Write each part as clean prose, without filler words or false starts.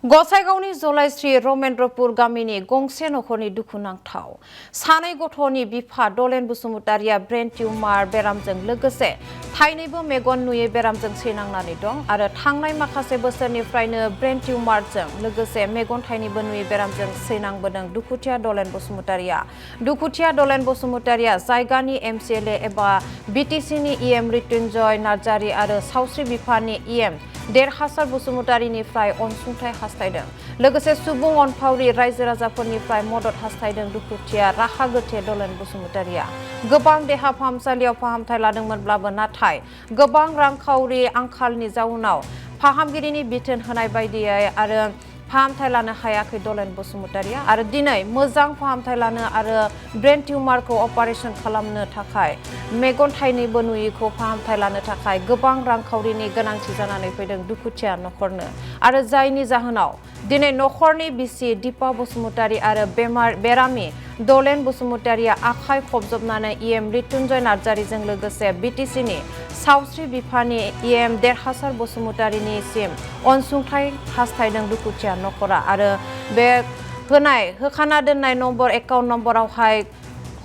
गसाइगावनि जलाइस्रि रमेन्द्रपुर गामिनि गंसे नखरनि दुखुनांथाव सानै गथ'नि बिफा दलेन बसुमतारिया ब्रेन टिउमार बेरामजों लोगोसे थाइनैबो मेगन नुयै बेरामजों सैनांनानै दं आरो थांनाय माखासे बोसोरनिफ्रायनो ब्रेन टिउमारजों लोगोसे मेगन थाइनैबो नुयै बेरामजों सैनांबोदों दुखुथिया दलेन बसुमतारिया जायगानि एमसिएलए एबा बिटिसिनि इएम मृत्युंजय नार्जारी आरो सावस्रि बिफाननि इएम देरहासार बसुमतारिनिफ्राय अनसुंथाइ हास्थायदों लोगोसे सुबुं अनफावरि रायजो राजाफोरनिफ्राय मदद हास्थायदों दुखुथिया राहा गोथे दलेन बसुमतारिया गोबां देहा फाहामसालियाव फाहामथाय लादोंमोनब्लाबो नाथाय गोबां रांखावरि आंखालनि जाउनाव फाहामगिरिनि बिथोन होनाय बायदियै आरो फाहामथाय लानो हायाखै दलेन बसुमतारिया आरो दिनै मोजां फाहामथाय लानो आरो ब्रेन टिउमारखौ अपारेशन खालामनो थाखाय मेगन थाइनैबो नुयैखौ फाहामथाय लानो थाखाय गोबां रांखावरिनि गोनांथि जानानै फैदों दुखुथिया नखरनो आरो जायनि जाहोनाव दिनै नखरनि बिसि दीपा बसुमतारी आरो बेरामि दलेन बसुमतारिया आखाइ खबजबनानै इएम मृत्युंजय नार्जारीजों लोगोसे बिटिसिनि सावस्रि बिफाननि इएम देरहासार बसुमतारिनिसिम अनसुंथाइ हास्थायदों दुखुथिया नखरा आरो बे होखाना दोननाय नम्बर एकाउन्ट नम्बरावहाय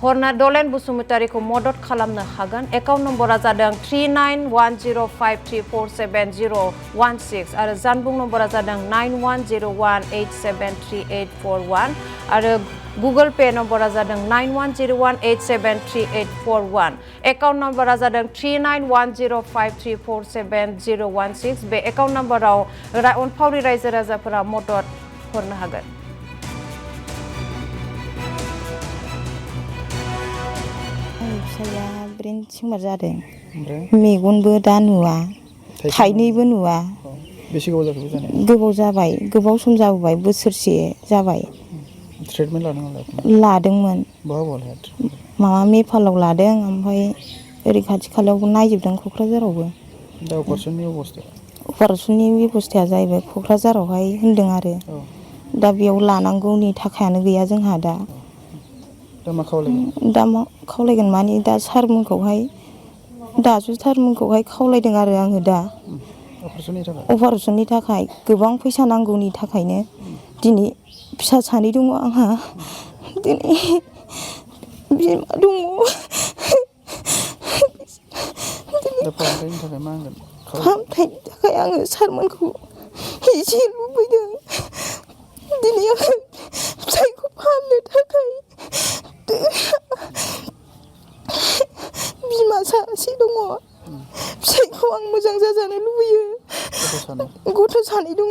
हरना दलेन बसुमतारिखौ मदद खालामनो हागोन एकाउन्ट नम्बरा जादों 391053471016 आरो जानबुं नम्बरा जादों 9101873841 आरो गुगल पे नम्बरा जादों 9101873841 एकाउन्ट नम्बरा जादों 391053471016 बे एकाउन्ट नम्बराव अनफावरि रायजो राजाफोरा मदद हरनो हागोन। फिसाया ब्रेन टिउमार जादों मेगनबो दा नुवा थाइनैबो नुवा बेसे गोबाव जाखो जानाया? गोबाव जाबाय गोबाव सम जाबोबाय बोसोरसे जाबाय ट्रिटमेन्ट लादोंमोन माबा मेफालाव लादों ओमफ्राय ओरै खाथि खालायावबो नायजोबदों क'क्राझारावबो दा अपारेशननि बेबस्थाया जाहैबाय क'क्राझारावहाय होनदों आरो दा बेयाव लानांगौनि थाखायानो गैया जोंहा दा मा खावलायगोन माने दा सारमोनखौहाय खावलायदों आरो आङो दा अपारेशननि थाखाय गोबां फैसा नांगौनि थाखायनो दिनै फिसा सानै दङ आंहा दिनै बिमा दङ फाहामथायनि थाखाय आङो सारमोनखौ एसे लुबैदों दिनै आङो फिसाइखौ फाहामनो थाखाय बिमा सासे दङ फिसाइखौ आं मोजां जाजानो लुबैयो गथ' सानै दङ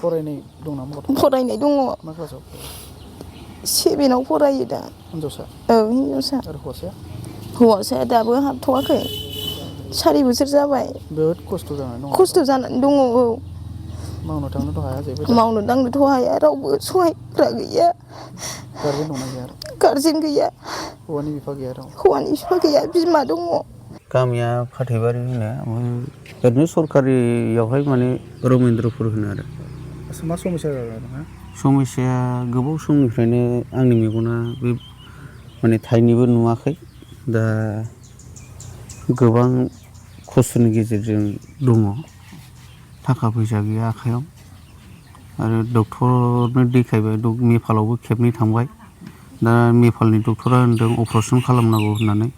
फरायनाय दङ 7 फरायो दा हिनजावसा हौवासाया दाबो हाबथ'वाखै 4 बोसोर जाबाय बिराद खस्थ' जानानै दङ मावनो दांनोथ' हाया रावबो सहायग्रा गैया गारजेन गैया हौवानि बिफा गैया बिमा दङ गामिया फाथैबारि होनो ओरैनो सरकारियावहाय माने रमेन्द्रपुर होनो आरो मा समस्या जादों समस्याया गोबाव समनिफ्रायनो आंनि मेगना बे माने थाइनैबो नुवाखै दा गोबां खस्थ'नि गेजेरजों दङ थाखा फैसा गैया आखाइयाव आरो डक्टरनो देखायबाय मेफालावबो खेबनै थांबाय दा मेफालनि डक्टरा होनदों अपारेशन खालामनांगौ होननानै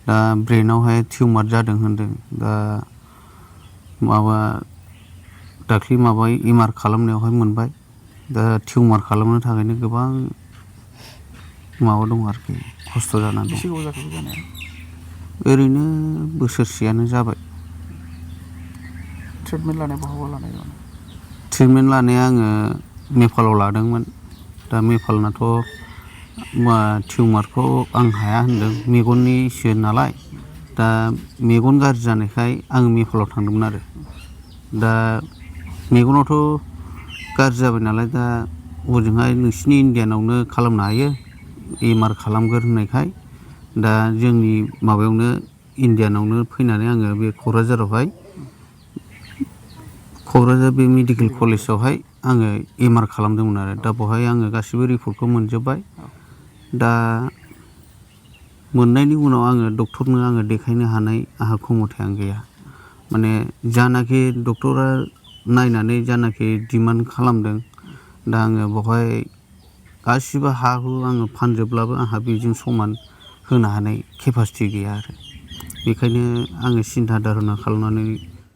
दा ब्रेनावहाय टिउमार जादों होनदों दा दाख्लि एमआर खालामनायावहाय मोनबाय दा टिउमार खालामनो थाखायनो गोबां दं आरोखि खस्थ' जानानै दं ओरैनो बोसोरसेयानो जाबाय ट्रिटमेन्ट लानाया आङो मेफालाव लादोंमोन दा मेफालनाथ' टिउमारखौ आं हाया होनदों मेगननिसो नालाय दा मेगन गाज्रि जानायखाय आं मेफालाव थांदोंमोन आरो दा मेगनावथ' गाज्रि जाबाय नालाय दा ओजोंहाय नोंसिनि इण्डियानावनो खालामनो हायो एमआर खालामगोर होननायखाय दा जोंनि माबायावनो इण्डियानावनो फैनानै आङो बे क'क्राझार बे मेडिकेल कलेजावहाय आङो एमआर खालामदोंमोन आरो दा बेवहाय आङो गासिबो रिपर्टखौ मोनजोब्बाय दा मोननायनि उनाव आङो डक्टरनो देखायनो हानाय आहा क्षमतायानो गैया माने जानाखि डक्टरा नायनानै जानाखि डिमान्ड खालामदों दा आङो बेवहाय गासिबो हा हु आङो फानजोबब्लाबो आंहा बेजों समान होनो हानाय केपासिटि गैया आरो बेखायनो आङो सिन्था धारना खालामनानै